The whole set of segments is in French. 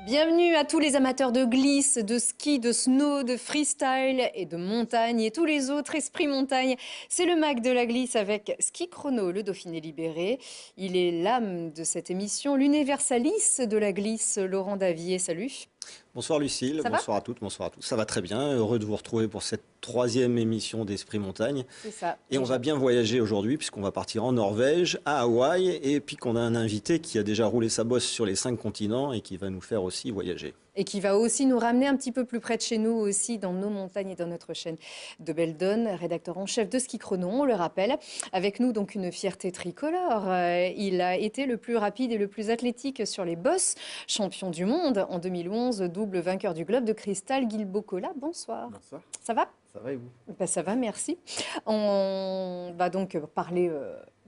Bienvenue à tous les amateurs de glisse, de ski, de snow, de freestyle et de montagne et tous les autres esprits montagne. C'est le MAC de la glisse avec Ski Chrono, le Dauphiné libéré. Il est l'âme de cette émission, l'universaliste de la glisse, Laurent Davier. Salut. Bonsoir Lucille, bonsoir à toutes, bonsoir à tous. Ça va très bien, heureux de vous retrouver pour cette troisième émission d'Esprit Montagne. C'est ça. Et on va bien voyager aujourd'hui puisqu'on va partir en Norvège, à Hawaï, et puis qu'on a un invité qui a déjà roulé sa bosse sur les 5 continents et qui va nous faire aussi voyager. Et qui va aussi nous ramener un petit peu plus près de chez nous aussi, dans nos montagnes et dans notre chaîne de Beldon, rédacteur en chef de Ski Chrono, on le rappelle. Avec nous, donc, une fierté tricolore. Il a été le plus rapide et le plus athlétique sur les bosses, champion du monde en 2011, double vainqueur du Globe de Cristal, Guilbault Cola. Bonsoir. Bonsoir. Ça va ? Ça va et vous ? Ben, ça va, merci. On va donc parler...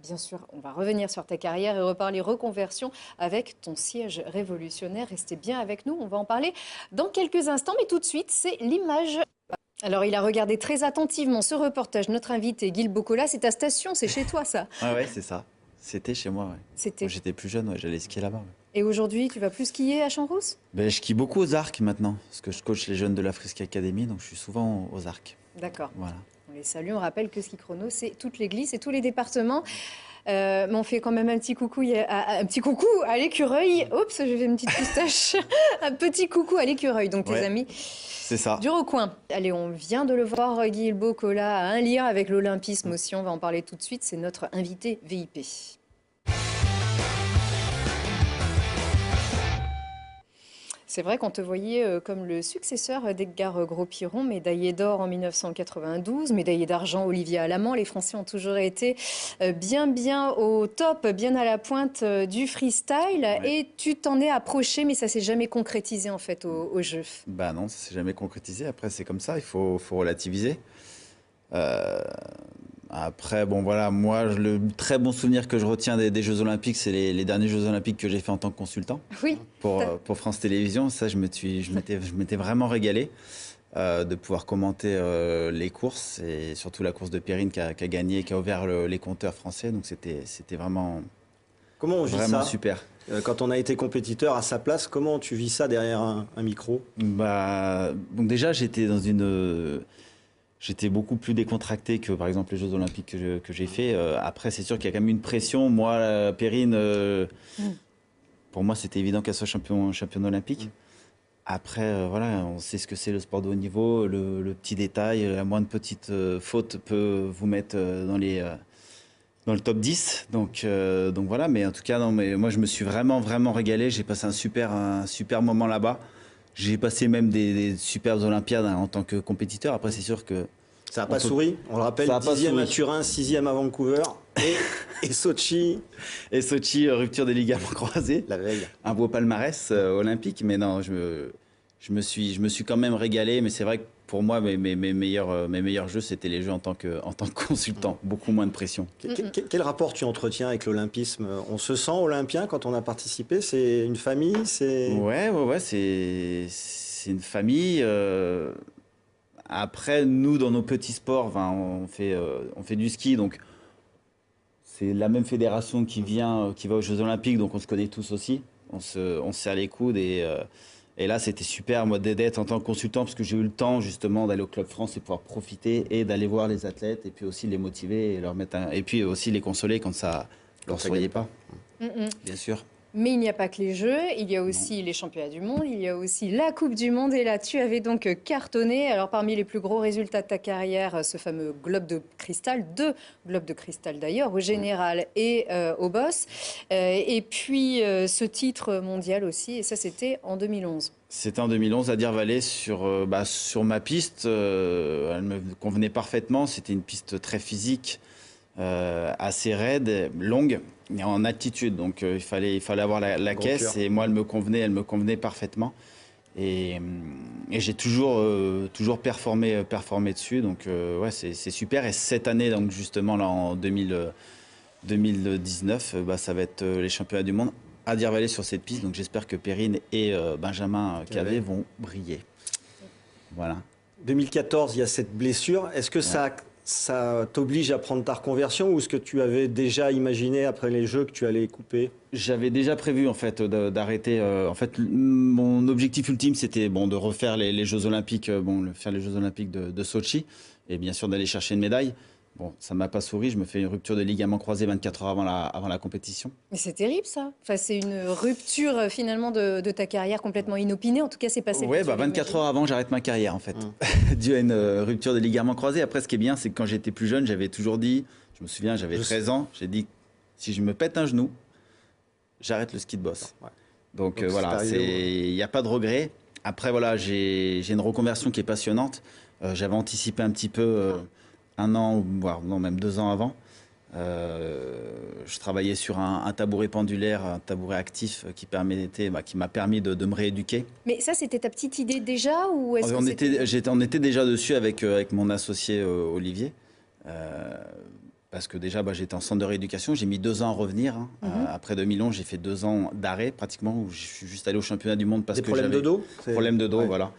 Bien sûr, on va revenir sur ta carrière et reparler reconversion avec ton siège révolutionnaire. Restez bien avec nous, on va en parler dans quelques instants. Mais tout de suite, c'est l'image. Alors, il a regardé très attentivement ce reportage. Notre invité, Guilbault Cola, c'est ta station, c'est chez toi, ça. Ah ouais, c'est ça. C'était chez moi, ouais. C'était. Quand j'étais plus jeune, ouais, j'allais skier là-bas. Ouais. Et aujourd'hui, tu vas plus skier à Champs-Rousse ? Ben, je skie beaucoup aux arcs maintenant, parce que je coach les jeunes de la Frisky Academy, donc je suis souvent aux arcs. D'accord. Voilà. On les salue, on rappelle que Ski Chrono, c'est toutes les glisses et tous les départements. Mais on fait quand même un petit coucou à l'écureuil. Oups, j'ai fait une petite moustache. Un petit coucou à l'écureuil, donc tes amis. C'est ça. Du recoin. Allez, on vient de le voir, Guilbault Cola a un lien avec l'olympisme aussi. On va en parler tout de suite. C'est notre invité VIP. C'est vrai qu'on te voyait comme le successeur d'Edgar Gros-Piron, médaillé d'or en 1992, médaillé d'argent Olivier Alamand. Les Français ont toujours été bien au top, bien à la pointe du freestyle. Ouais. Et tu t'en es approché, mais ça s'est jamais concrétisé en fait au jeu. Bah non, ça s'est jamais concrétisé. Après, c'est comme ça, il faut relativiser. Après, bon voilà, moi, le très bon souvenir que je retiens des Jeux Olympiques, c'est les derniers Jeux Olympiques que j'ai fait en tant que consultant. Oui. Pour France Télévisions. Ça, je m'étais vraiment régalé de pouvoir commenter les courses et surtout la course de Perrine qui a gagné, qui a ouvert les compteurs français. Donc c'était vraiment, comment on vit vraiment ça super. Quand on a été compétiteur à sa place, comment tu vis ça derrière un micro ? Bah, donc déjà, j'étais beaucoup plus décontracté que, par exemple, les Jeux Olympiques que j'ai fait. Après, c'est sûr qu'il y a quand même une pression. Moi, Perrine, pour moi, c'était évident qu'elle soit championne olympique. Après, voilà, on sait ce que c'est le sport de haut niveau. Le petit détail, la moindre petite faute peut vous mettre dans le top 10. Donc voilà, mais en tout cas, non, mais moi, je me suis vraiment régalé. J'ai passé un super moment là-bas. J'ai passé même des superbes Olympiades en tant que compétiteur. Après, c'est sûr que... Ça n'a pas souri. On le rappelle, 10e à Turin, 6e à Vancouver et Sochi. Et Sochi, rupture des ligaments croisés. La veille. Un beau palmarès olympique. Mais non, je me suis quand même régalé. Mais c'est vrai que pour moi, mes meilleurs jeux, c'était les jeux en tant que consultant. Beaucoup moins de pression. Quel rapport tu entretiens avec l'olympisme ? On se sent olympien quand on a participé ? C'est une famille ? Ouais, c'est une famille. Après, nous, dans nos petits sports, on fait du ski. Donc, c'est la même fédération qui va aux Jeux Olympiques. Donc, on se connaît tous aussi. On se serre les coudes et là, c'était super, moi, d'être en tant que consultant, parce que j'ai eu le temps, justement, d'aller au Club France et pouvoir profiter et d'aller voir les athlètes et puis aussi les motiver et leur mettre et puis aussi les consoler quand ça leur souriait pas. Bien sûr. Mais il n'y a pas que les Jeux, il y a aussi les championnats du monde, il y a aussi la Coupe du Monde. Et là, tu avais donc cartonné. Alors, parmi les plus gros résultats de ta carrière, ce fameux Globe de Cristal, 2 globes de cristal d'ailleurs, au général et au boss. Et puis, ce titre mondial aussi, et ça, c'était en 2011. C'était en 2011 à Deer-Valley sur ma piste. Elle me convenait parfaitement. C'était une piste très physique, assez raide, longue. Et en altitude, donc il fallait avoir la caisse et moi elle me convenait parfaitement et j'ai toujours performé dessus, donc ouais, c'est super. Et cette année, donc justement là en 2019, ça va être les championnats du monde à Deer-Valley sur cette piste, donc j'espère que Perrine et Benjamin Cavet vont briller. Voilà. 2014, il y a cette blessure. Est-ce que ça ça t'oblige à prendre ta reconversion ou est-ce que tu avais déjà imaginé après les Jeux que tu allais couper? J'avais déjà prévu en fait d'arrêter. En fait, mon objectif ultime, c'était bon de refaire les Jeux Olympiques, faire les Jeux Olympiques de Sochi, et bien sûr d'aller chercher une médaille. Bon, ça m'a pas souri. Je me fais une rupture de ligament croisé 24 heures avant la compétition. Mais c'est terrible ça. Enfin, c'est une rupture finalement de ta carrière complètement inopinée. En tout cas, c'est passé. Ouais, 24 heures avant, j'arrête ma carrière en fait, dû à une rupture de ligament croisé. Après, ce qui est bien, c'est que quand j'étais plus jeune, j'avais toujours dit, je me souviens, j'avais 13 ans, j'ai dit, si je me pète un genou, j'arrête le ski de boss. Ouais. Donc voilà, il n'y a pas de regret. Après, voilà, j'ai une reconversion qui est passionnante. J'avais anticipé un petit peu 1 an, voire non, même 2 ans avant. Je travaillais sur un tabouret pendulaire, un tabouret actif qui m'a permis de me rééduquer. Mais ça, c'était ta petite idée déjà ou est-ce on était déjà dessus avec mon associé Olivier. Parce que déjà, j'étais en centre de rééducation. J'ai mis 2 ans à revenir. Après 2011, j'ai fait 2 ans d'arrêt pratiquement, où je suis juste allé au championnat du monde parce que j'avais des problèmes de dos, ouais. voilà.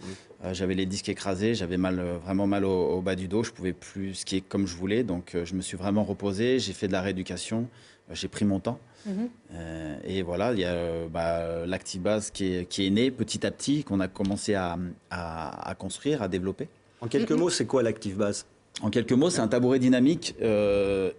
J'avais les disques écrasés, j'avais vraiment mal au bas du dos. Je pouvais plus skier comme je voulais, donc je me suis vraiment reposé. J'ai fait de la rééducation, j'ai pris mon temps. Et voilà, il y a l'Activbase qui est né petit à petit, qu'on a commencé à construire, à développer. En quelques mots, c'est quoi l'Activbase? En quelques mots, c'est un tabouret dynamique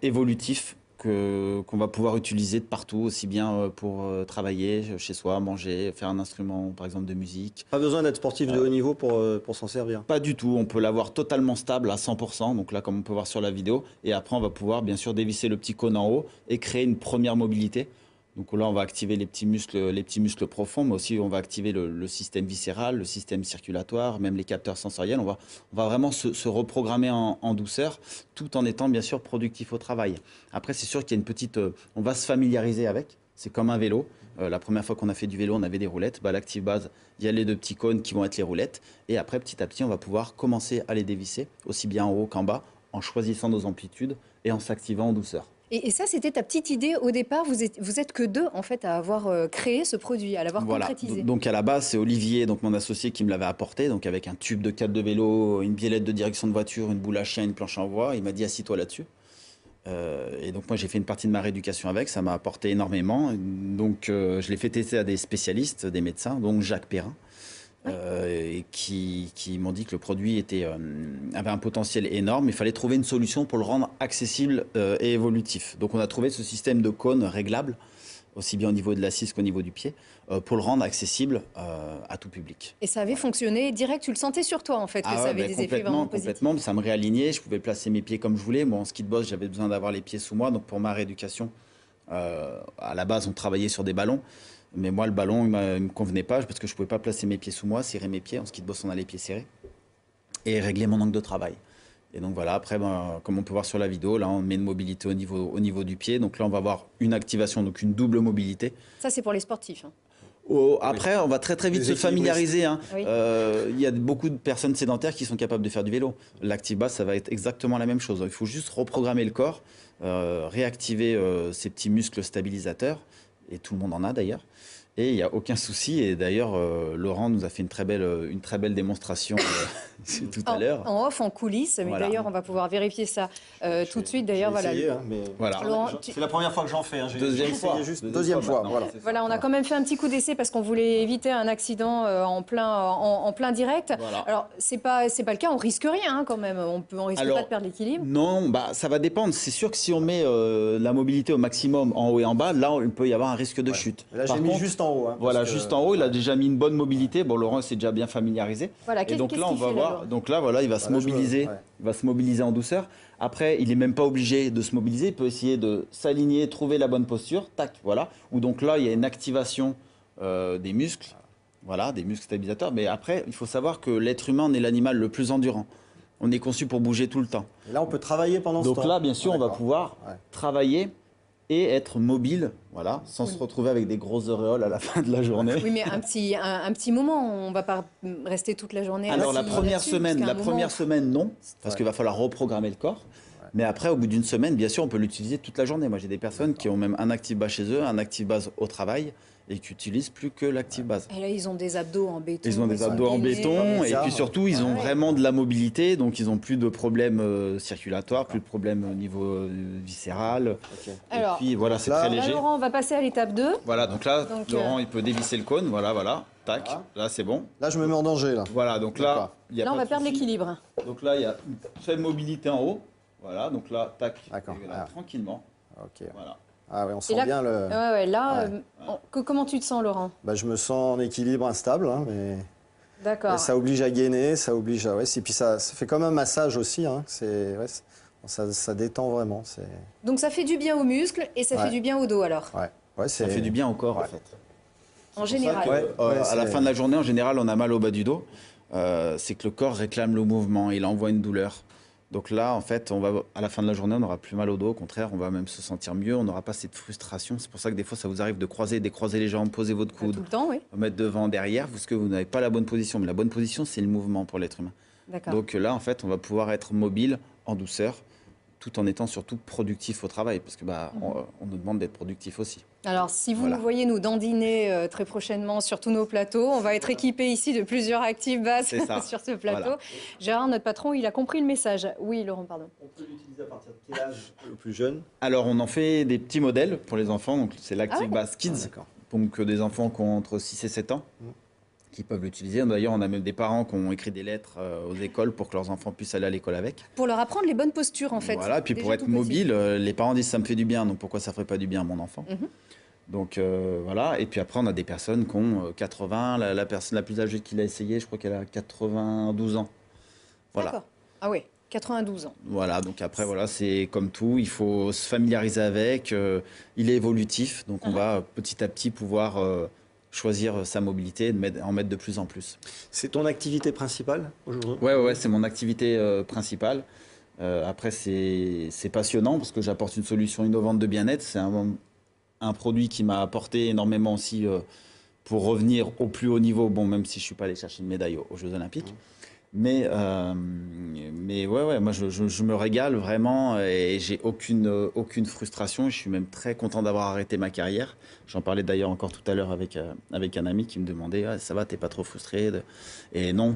évolutif qu'on va pouvoir utiliser de partout, aussi bien pour travailler chez soi, manger, faire un instrument, par exemple, de musique. Pas besoin d'être sportif de haut niveau pour s'en servir? Pas du tout. On peut l'avoir totalement stable à 100%, donc là, comme on peut voir sur la vidéo. Et après, on va pouvoir, bien sûr, dévisser le petit cône en haut et créer une première mobilité. Donc là, on va activer les petits muscles profonds, mais aussi on va activer le système viscéral, le système circulatoire, même les capteurs sensoriels. On va vraiment se reprogrammer en douceur, tout en étant bien sûr productif au travail. Après, c'est sûr qu'il y a une petite... on va se familiariser avec. C'est comme un vélo. La première fois qu'on a fait du vélo, on avait des roulettes. L'Activbase, il y a les 2 petits cônes qui vont être les roulettes. Et après, petit à petit, on va pouvoir commencer à les dévisser, aussi bien en haut qu'en bas, en choisissant nos amplitudes et en s'activant en douceur. Et ça, c'était ta petite idée au départ. Vous êtes que 2 en fait à avoir créé ce produit, à l'avoir concrétisé. Donc à la base, c'est Olivier, donc mon associé, qui me l'avait apporté, donc avec un tube de cadre de vélo, une biellette de direction de voiture, une boule à chien, une planche en bois. Il m'a dit assis-toi là-dessus. Et donc moi j'ai fait une partie de ma rééducation avec, ça m'a apporté énormément. Donc je l'ai fait tester à des spécialistes, des médecins, donc Jacques Perrin. Et qui m'ont dit que le produit avait un potentiel énorme. Il fallait trouver une solution pour le rendre accessible et évolutif. Donc on a trouvé ce système de cône réglable, aussi bien au niveau de l'assise qu'au niveau du pied, pour le rendre accessible à tout public. Et ça avait fonctionné direct, tu le sentais sur toi en fait, que ça avait des effets vraiment positifs. Complètement, ça me réalignait, je pouvais placer mes pieds comme je voulais. Bon, en ski de boss, j'avais besoin d'avoir les pieds sous moi, donc pour ma rééducation, à la base, on travaillait sur des ballons. Mais moi, le ballon, il ne me convenait pas parce que je ne pouvais pas placer mes pieds sous moi, serrer mes pieds. En ski de boss, on a les pieds serrés. Et régler mon angle de travail. Et donc voilà, après, comme on peut voir sur la vidéo, là, on met une mobilité au niveau du pied. Donc là, on va avoir une activation, donc une double mobilité. Ça, c'est pour les sportifs. Après, on va très très vite se familiariser. Oui. Il y a beaucoup de personnes sédentaires qui sont capables de faire du vélo. L'Activbase, ça va être exactement la même chose. Il faut juste reprogrammer le corps, réactiver ces petits muscles stabilisateurs. Et tout le monde en a d'ailleurs. Et il n'y a aucun souci. Et d'ailleurs, Laurent nous a fait une très belle démonstration tout à l'heure. En off, en coulisses. Mais voilà. D'ailleurs, on va pouvoir vérifier ça tout de suite. D'ailleurs, voilà. Voilà. C'est la première fois que j'en fais. Deuxième fois. Deuxième fois. Voilà, on a quand même fait un petit coup d'essai parce qu'on voulait éviter un accident en plein direct. Voilà. Alors, c'est pas le cas. On risque rien quand même. On risque pas de perdre l'équilibre. Non, ça va dépendre. C'est sûr que si on met la mobilité au maximum en haut et en bas, là, il peut y avoir un risque de chute. Là, j'ai mis juste en haut. Voilà, juste en haut, il a déjà mis une bonne mobilité. Bon, Laurent s'est déjà bien familiarisé. Voilà, et donc là, on va voir. Donc là, voilà, il va se mobiliser. Il va se mobiliser en douceur. Après, il n'est même pas obligé de se mobiliser. Il peut essayer de s'aligner, trouver la bonne posture. Tac, voilà. Ou donc là, il y a une activation des muscles. Voilà, des muscles stabilisateurs. Mais après, il faut savoir que l'être humain est l'animal le plus endurant. On est conçu pour bouger tout le temps. Et là, on peut travailler pendant ce temps. Donc là, bien sûr, on va pouvoir travailler et être mobile, voilà, sans se retrouver avec des grosses auréoles à la fin de la journée. Oui, mais un petit moment, on ne va pas rester toute la journée. Alors la première semaine, non, parce qu'il va falloir reprogrammer le corps. Mais après, au bout d'une semaine, bien sûr, on peut l'utiliser toute la journée. Moi, j'ai des personnes qui ont même un Active Base chez eux, un Active Base au travail, et qui n'utilisent plus que l'Active Base. Et là, ils ont des abdos en béton. Ils ont des sont abdos en gainés. béton, et bizarre. puis surtout, ils ont Ouais. vraiment de la mobilité, donc ils n'ont plus de problèmes circulatoires, plus de problèmes au niveau viscéral. Ok. Et Alors, puis voilà, c'est là- très Là, léger. Laurent, on va passer à l'étape 2. Voilà, donc là, Donc, Laurent, il peut dévisser le cône, voilà, tac, Voilà. là c'est bon. Là, je me mets en danger, là. Voilà, donc là, D'accord. il y a Là, on pas va de perdre souci. l'équilibre. Donc là, il y a une faible mobilité en haut. Voilà, donc là, tac, D'accord. et là, Ah. tranquillement. Ok. Voilà. Ah ouais, on sent là- bien le... Ouais, là, Ouais. comment tu te sens, Laurent? Bah, je me sens en équilibre instable, hein, mais D'accord. ça oblige à gainer, ça oblige à... Ouais, et puis ça fait comme un massage aussi, hein. Ça détend vraiment. Donc, ça fait du bien aux muscles et ça Ouais. fait du bien au dos, alors, Ouais. Ouais, Ça fait du bien au corps, en fait. en général. Ouais, À la c'est- fin de la journée, en général, on a mal au bas du dos. C'est que le corps réclame le mouvement, il envoie une douleur. Donc là, en fait, à la fin de la journée, on n'aura plus mal au dos. Au contraire, on va même se sentir mieux. On n'aura pas cette frustration. C'est pour ça que des fois, ça vous arrive de croiser, décroiser les jambes, poser votre Tout coude, le temps, oui. mettre devant, derrière, parce que vous n'avez pas la bonne position. Mais la bonne position, c'est le mouvement pour l'être humain. D'accord. Donc là, en fait, on va pouvoir être mobile, en douceur, tout en étant surtout productif au travail, parce que on nous demande d'être productif aussi. Alors, si vous Voilà. nous voyez nous dandiner très prochainement sur tous nos plateaux, on va être équipés ici de plusieurs Active Base C'est ça. sur ce plateau. Voilà. Gérard, notre patron, il a compris le message. Oui, Laurent, pardon. On peut l'utiliser à partir de quel âge le plus jeune? Alors, on en fait des petits modèles pour les enfants, donc c'est l'Active Ah ouais Base Ah, Kids, d'accord. donc des enfants qui ont entre 6 et 7 ans, qui peuvent l'utiliser. D'ailleurs, on a même des parents qui ont écrit des lettres aux écoles pour que leurs enfants puissent aller à l'école avec. Pour leur apprendre les bonnes postures, en fait. Voilà, puis déjà pour être tout petit. mobile, les parents disent ça me fait du bien, donc pourquoi ça ferait pas du bien à mon enfant? Mhm. Donc voilà, et puis après on a des personnes qui ont 80, la personne la plus âgée qui l'a essayé, je crois qu'elle a 92 ans. Voilà. D'accord. Ah oui, 92 ans. Voilà, donc après voilà, c'est comme tout, il faut se familiariser avec, il est évolutif, donc on va petit à petit pouvoir choisir sa mobilité et en mettre de plus en plus. C'est ton activité principale aujourd'hui? Ouais, c'est mon activité principale. Après, c'est passionnant parce que j'apporte une solution innovante de bien-être. C'est un produit qui m'a apporté énormément aussi pour revenir au plus haut niveau. Bon, même si je ne suis pas allé chercher une médaille aux Jeux Olympiques. Mais ouais, moi je me régale vraiment et j'ai aucune frustration. Je suis même très content d'avoir arrêté ma carrière. J'en parlais d'ailleurs encore tout à l'heure avec un ami qui me demandait ah, ça va, t'es pas trop frustré? Et non,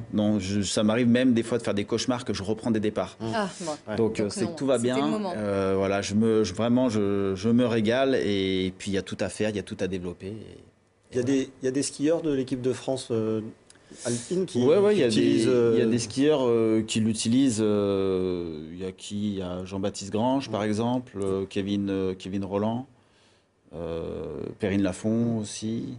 ça m'arrive même des fois de faire des cauchemars que je reprends des départs. Ah, bon. Donc Donc c'est non, que tout va c'était bien. le moment. Voilà, vraiment je me régale et puis il y a tout à faire, il y a tout à développer. Il y a des skieurs de l'équipe de France alpine qui Ouais, il y a utilisent... il y a des skieurs qui l'utilisent. Il y a qui? Il y a Jean-Baptiste Grange, par exemple, Kevin Rolland, Perrine Lafont aussi.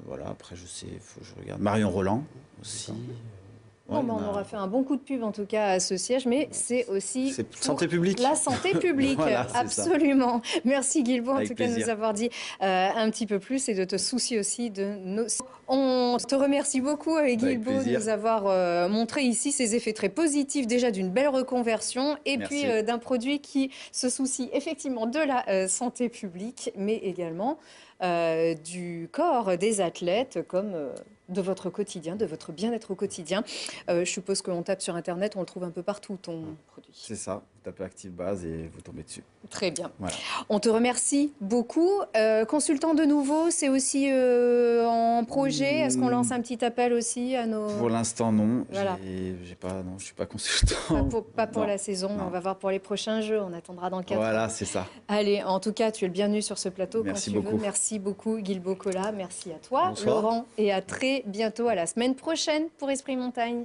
Voilà, après, je sais, faut que je regarde. Marion Roland aussi. Bon, Ouais, ben, il y en on a- aura fait un bon coup de pub en tout cas à ce siège, mais c'est aussi C'est pour santé publique. la santé publique, Voilà, c'est ça. absolument. Merci Guilbault en Avec tout cas de nous plaisir. avoir dit un petit peu plus et de te soucier aussi de nos... On te remercie beaucoup Guilbault de plaisir. nous avoir montré ici ces effets très positifs déjà d'une belle reconversion et Merci. puis d'un produit qui se soucie effectivement de la santé publique, mais également du corps des athlètes comme de votre quotidien, de votre bien-être au quotidien. Je suppose qu'on tape sur Internet, on le trouve un peu partout, ton produit. C'est ça, vous tapez Active Base et vous tombez dessus. Très bien. Voilà. On te remercie beaucoup. Consultant de nouveau, c'est aussi en projet. Est-ce qu'on lance un petit appel aussi à nos... Pour l'instant, non. Voilà. Je suis pas consultant. Pas pour Non, la saison, non. on va voir pour les prochains jeux, on attendra dans 4 Voilà, ans. c'est ça. Allez, en tout cas, tu es le bienvenu sur ce plateau Merci quand tu veux. beaucoup. Merci beaucoup Guilbault Cola, merci à toi Bonsoir. Laurent et à très bientôt, à la semaine prochaine pour Esprit Montagne.